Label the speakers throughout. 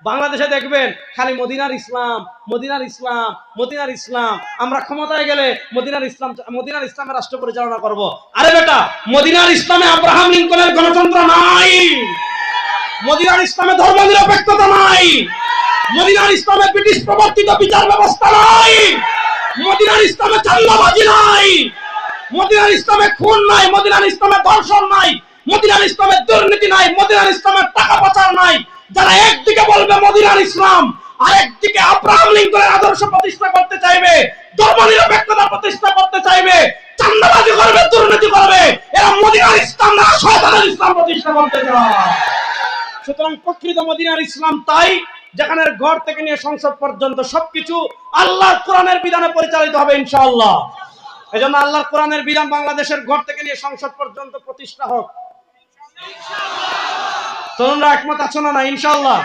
Speaker 1: বাংলাদেশে দেখবেন খালি মদিনার ইসলাম, মদিনার ইসলাম, মদিনার ইসলাম। আমরা ক্ষমতায় গেলে মদিনার ইসলামের রাষ্ট্র পরিচালনা করব। আরে বেটা, মদিনার ইসলামে আব্রাহাম লিঙ্কনের গণতন্ত্র নাই, মদিনার ইসলামে ধর্মনিরপেক্ষতা নাই, মদিনার ইসলামে ব্রিটিশ প্রবর্তিত বিচার ব্যবস্থা নাই, মদিনার ইসলামে চাঁদাবাজি নাই, মদিনার ইসলামে খুন নাই, মদিনার ইসলামে ধর্ষণ নাই, মদিনার ইসলামে দুর্নীতি নাই, মদিনার ইসলামে টাকা পাচার নাই। যারা একদিকে বলবে মদিনার ইসলাম, আর একদিকে আব্রাহাম লিঙ্কনের আদর্শ প্রতিষ্ঠা করতে চাইবে, ধর্মনিরপেক্ষতা প্রতিষ্ঠা করতে চাইবে, চাঁদাবাজি করবে, দুর্নীতি করবে, এরা মদিনার ইসলাম না শয়তানের ইসলাম প্রতিষ্ঠা করতে চায়। সুতরাং প্রকৃত মদিনার ইসলাম তাই যেখানে ঘর থেকে নিয়ে সংসদ পর্যন্ত সবকিছু আল্লাহর কোরআনের বিধানে পরিচালিত হবে ইনশাআল্লাহ। এজন্য আল্লাহর কোরআনের বিধান বাংলাদেশের ঘর থেকে নিয়ে সংসদ পর্যন্ত প্রতিষ্ঠা হোক। তরুণরা একমত আছেন না? ইনশাআল্লাহ।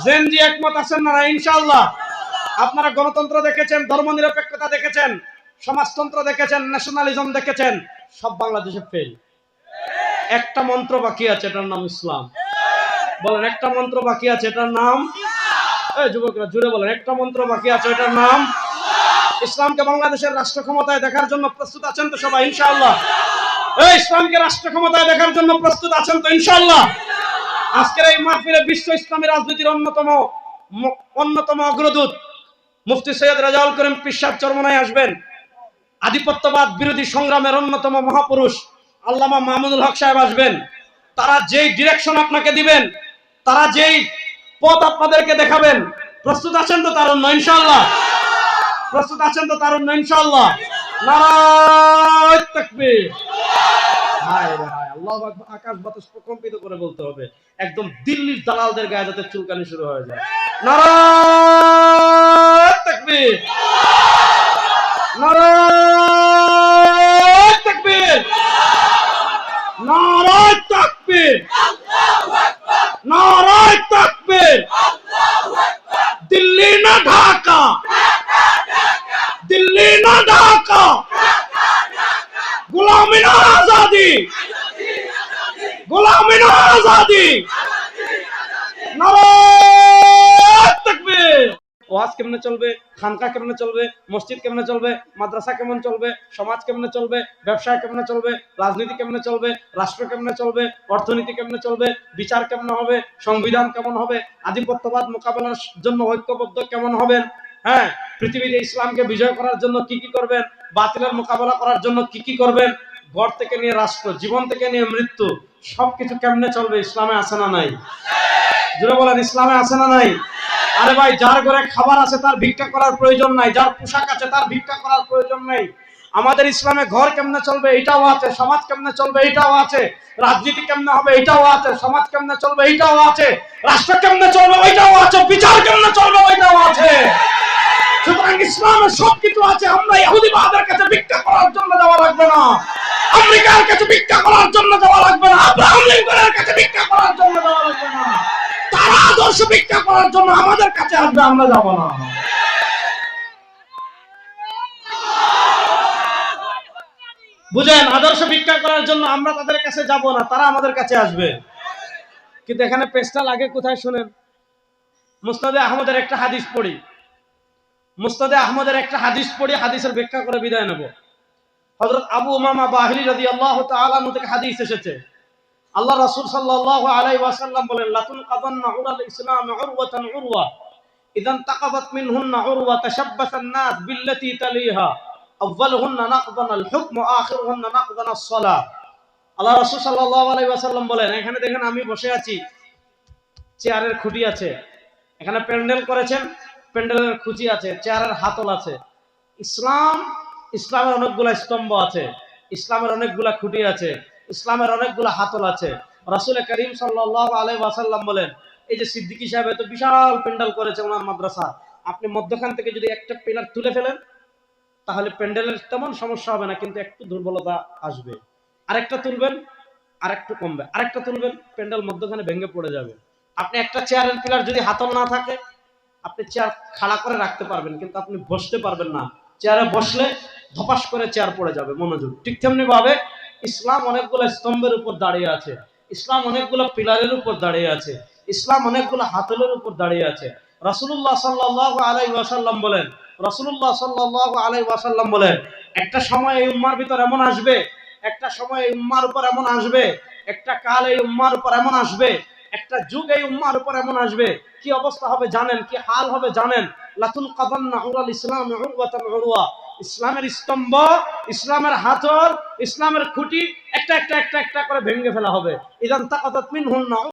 Speaker 1: জেনজি একমত আছেন না? ইনশাআল্লাহ। আপনারা গণতন্ত্র দেখেছেন, ধর্মনিরপেক্ষতা দেখেছেন, সমাজতন্ত্র দেখেছেন, ন্যাশনালিজম দেখেছেন, সব বাংলাদেশে ফেল। একটা মন্ত্র বাকি আছে, এটার নাম ইসলাম। বলেন, একটা মন্ত্র বাকি আছে, এটার নাম, এই যুবকরা জুড়ে বলেন, একটা মন্ত্র বাকি আছে, এটার নাম ইসলামকে বাংলাদেশের রাষ্ট্র ক্ষমতায় দেখার জন্য প্রস্তুত আছেন তো সবাই ইনশাআল্লাহ? এই ইসলামকে রাষ্ট্র ক্ষমতায় দেখার জন্য প্রস্তুত আছেন তো ইনশাআল্লাহ? আজকের এই মাহফিলে বিশ্ব ইসলামী রাজনীতির অন্যতম অগ্রদূত মুফতি সৈয়দ রেজাউল করিম পীর সাহেব চরমনায় আসবেন। আধিপত্যবাদ বিরোধী সংগ্রামের অন্যতম মহাপুরুষ আল্লামা মামুনুল হক সাহেব আসবেন। তারা যেই ডিরেকশন আপনাকে দিবেন, তারা যেই পথ আপনাদেরকে দেখাবেন, প্রস্তুত আছেন তো তারুণ্য ইনশাআল্লাহ? প্রস্তুত আছেন তো তারুণ্য ইনশাআল্লাহ? নারায়ে তাকবীর। হায় রে হায়, আল্লাহু আকবার। আকাশ বাতাস প্রকম্পিত করে বলতে হবে, একদম দিল্লির দালালদের গায়ে যাতে চুলকানি শুরু হয়ে যায়। নারায়ে তাকবীর, নারায়ে তাকবীর, নারায়ে তাকবীর, নারায়ে তাকবীর। দিল্লি না ঢাকা, দিল্লি না ঢাকা, গোলামি না আজাদি, গোলামি না আজাদি। নারায়ে তাকবীর। ওয়াজ কেমনে চলবে, খানকা কেমনে চলবে, মসজিদ কেমনে চলবে, মাদ্রাসা কেমন চলবে, সমাজ কেমনে চলবে, ব্যবসা কেমনে চলবে, রাজনীতি কেমনে চলবে, রাষ্ট্র কেমনে চলবে, অর্থনীতি কেমনে চলবে, বিচার কেমনে হবে, সংবিধান কেমন হবে, আধিপত্যবাদ মোকাবেলার জন্য ঐক্যবদ্ধ কেমন হবেন, হ্যাঁ, পৃথিবীতে ইসলামকে বিজয় করার জন্য কি কি করবেন, বাতিলের মোকাবেলা করার জন্য কি কি করবেন, ঘর থেকে নিয়ে রাষ্ট্র, জীবন থেকে নিয়ে মৃত্যু, সবকিছু কেমনে চলবে ইসলামে আছে না নাই? জোরে বলেন, ইসলামে আছে না নাই? আরে ভাই, যার ঘরে খাবার আছে তার ভিক্ষা করার প্রয়োজন নাই, যার পোশাক আছে তার ভিক্ষা করার প্রয়োজন নেই। আমাদের ইসলামে ঘর কেমনে চলবে এটাও আছে, সমাজ কেমনে চলবে এটাও আছে, রাজনীতি কেমনে হবে এটাও আছে, সমাজ কেমনে চলবে এটাও আছে, রাষ্ট্র কেমনে চলবে ওইটাও আছে, বিচার কেমনে চলবে ওইটাও আছে। সুতরাং ইসলামে সবকিছু আছে। আমরা ইহুদিবাদের কাছে ভিক্ষা করার জন্য যাওয়া লাগবে না, আমেরিকার কাছে ভিক্ষা করার জন্য যাওয়া লাগবে না, আব্রাহাম লিঙ্কনের কাছে ভিক্ষা করার জন্য যাওয়া লাগবে না। তারা আদর্শ ভিক্ষা করার জন্য আমাদের কাছে আসবে, আমরা যাব না। বুঝেন, আদর্শ ভিক্ষা করার জন্য আমরা তাদের কাছে যাব না, তারা আমাদের কাছে আসবে। কিন্তু এখানে পেশটা লাগে কোথায় শুনেন? মুসনাদে আহমদের একটা হাদিস পড়ি, মুসনাদে আহমদের একটা হাদিস পড়ি, হাদিসের ব্যাখ্যা করে বিদায় নেব। হযরত আবু উমামা বাহিলী রাদিয়াল্লাহু তাআলা আনহু থেকে হাদিস এসেছে, আল্লাহ রাসূল সাল্লাল্লাহু আলাইহি ওয়াসাল্লাম বলেন, লাতুন কাদান্না উরাল ইসলাম উরওয়াতান উরওয়া ইদান তাকাবাত মিনহুন্না উরওয়া তাশাব্বাসান নাস বিল্লাতী তালিহা আউয়ালুহুন্না নাকদান আল হুকম ওয়া আখিরুহুন্না নাকদান আস-সালাহ। আল্লাহ রাসূল সাল্লাল্লাহু আলাইহি ওয়াসাল্লাম বলেন, এখানে দেখেন আমি বসে আছি, চেয়ারের খুঁটি আছে, এখানে প্যান্ডেল করেছেন, প্যান্ডেলের খুঁটি আছে, চেয়ারের হাতল আছে। ইসলামের অনেকগুলা স্তম্ভ আছে, ইসলামের অনেকগুলা খুঁটি আছে, ইসলামের অনেকগুলা হাতল আছে। রাসূল করিম সাল্লাল্লাহু আলাইহি ওয়াসাল্লাম বলেন, এই যে সিদ্দিকী সাহেব এত বিশাল প্যান্ডেল করেছে ওনার মাদ্রাসা, আপনি মধ্যখান থেকে যদি একটা পিলার তুলে ফেলেন তাহলে প্যান্ডেলের তেমন সমস্যা হবে না, কিন্তু একটু দুর্বলতা আসবে। আরেকটা তুলবেন, আরেকটু কমবে, আরেকটা তুলবেন, প্যান্ডেল মধ্যখানে ভেঙে পড়ে যাবে। আপনি একটা চেয়ারের পিলার যদি হাতল না থাকে, আপনি চেয়ার খাড়া করে রাখতে পারবেন, কিন্তু আপনি বসতে পারবেন না। চেয়ারে বসলে ধপাস করে চেয়ার পড়ে যাবে। মনোযোগ। ঠিক তেমনি ভাবে ইসলাম অনেকগুলো স্তম্ভের উপর দাঁড়িয়ে আছে, ইসলাম অনেকগুলো পিলারের উপর দাঁড়িয়ে আছে। ইসলাম অনেকগুলো হাতলের উপর দাঁড়িয়ে আছে। রাসূলুল্লাহ সাল্লাল্লাহু আলাইহি ওয়াসাল্লাম বলেন, রাসূলুল্লাহ সাল্লাল্লাহু আলাইহি ওয়াসাল্লাম বলেন, একটা সময় এই উম্মার ভিতর এমন আসবে, একটা সময় এই উম্মার উপর এমন আসবে, একটা কাল এই উম্মার উপর এমন আসবে, একটা যুগ এই উম্মার উপর এমন আসবে, কি অবস্থা হবে জানেন, কি হাল হবে জানেন? লাতুল কাদান্না উরাল ইসলাম উরওয়াতান উরওয়া, ইসলামের স্তম্ভ, ইসলামের হাতল, ইসলামের খুঁটি একটা একটা একটা একটা করে ভেঙে ফেলা হবে। ইদান তাকাদাত মিনহুন